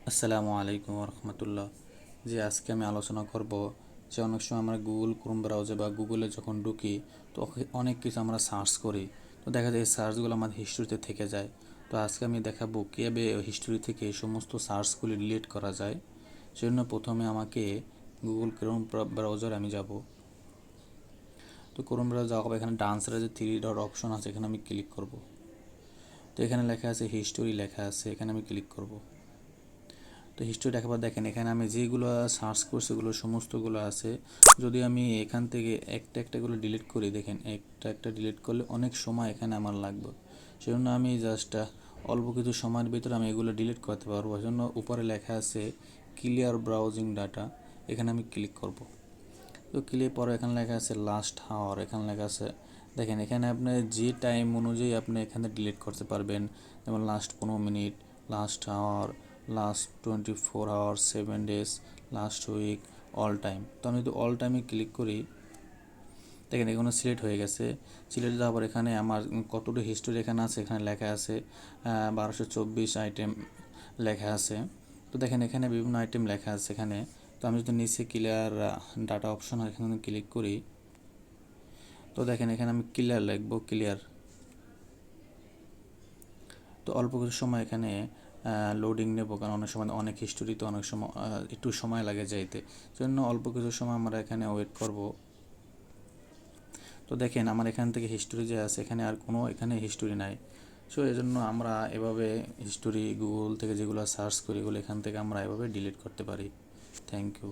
আসসালামু আলাইকুম রহমতুল্লাহ। যে আজকে আমি আলোচনা করব যে অনেক সময় আমরা গুগল ক্রোম ব্রাউজার বা গুগলে যখন ঢুকি তো অনেক কিছু আমরা সার্চ করি, তো দেখা যায় এই সার্চগুলো আমাদের হিস্ট্রিতে থেকে যায়। তো আজকে আমি দেখাবো কীভাবে হিস্ট্রি থেকে এই সমস্ত সার্চগুলি ডিলিট করা যায়। সেজন্য প্রথমে আমাকে গুগল ক্রোম ব্রাউজার আমি যাব। তো ক্রোম ব্রাউজার যাওয়ার পর এখানে ডান সাইডে যে থ্রি ডট অপশন আছে এখানে আমি ক্লিক করব। তো এখানে লেখা আছে হিস্টোরি লেখা আছে, এখানে আমি ক্লিক করব। তো হিস্ট্রি দেখার পর দেখেন এখানে আমি যেগুলো সার্চ করছি ওগুলো সমস্তগুলো আছে। যদি আমি এখান থেকে একটা একটাগুলো ডিলিট করি, দেখেন একটা একটা ডিলিট করলে অনেক সময় এখানে আমার লাগবে। সেজন্য আমি জাস্ট অল্প কিছু সময়ের ভিতরে আমি এগুলো ডিলিট করতে পারবো। সেজন্য উপরে লেখা আছে ক্লিয়ার ব্রাউজিং ডাটা, এখানে আমি ক্লিক করব। তো ক্লিক পরে এখানে লেখা আছে লাস্ট হাওয়ার, এখানে লেখা আছে দেখেন এখানে আপনি যে টাইম অনুযায়ী আপনি এখানে ডিলিট করতে পারবেন। যেমন last 15 minute, last hour, last 24 hour, 7 days, last week, all time. তো আমি যদি অল টাইমে ক্লিক করি, দেখেন এখানে সিলেক্ট হয়ে গেছে। সিলেক্ট যাওয়ার পর এখানে আমার কতটুকু হিস্টোরি এখানে আছে, এখানে লেখা আছে 1224 আইটেম লেখা আছে। তো দেখেন এখানে বিভিন্ন আইটেম লেখা আছে এখানে। তো আমি যদি নিচে ক্লিয়ার ডাটা অপশন এখানে ক্লিক করি, তো দেখেন এখানে আমি ক্লিয়ার লিখবো, ক্লিয়ার। তো অল্প কিছু সময় এখানে লোডিং নেব, কারণ অনেক সময় অনেক হিস্টোরি, তো অনেক সময় একটু সময় লাগে যাইতে। সেজন্য অল্প কিছু সময় আমরা এখানে ওয়েট করব। তো দেখেন আমার এখান থেকে হিস্টোরি যে আছে এখানে আর কোনো এখানে হিস্টোরি নাই। সো এই জন্য আমরা এভাবে হিস্টোরি গুগল থেকে যেগুলো সার্চ করি এগুলো এখান থেকে আমরা এভাবে ডিলিট করতে পারি। Thank you.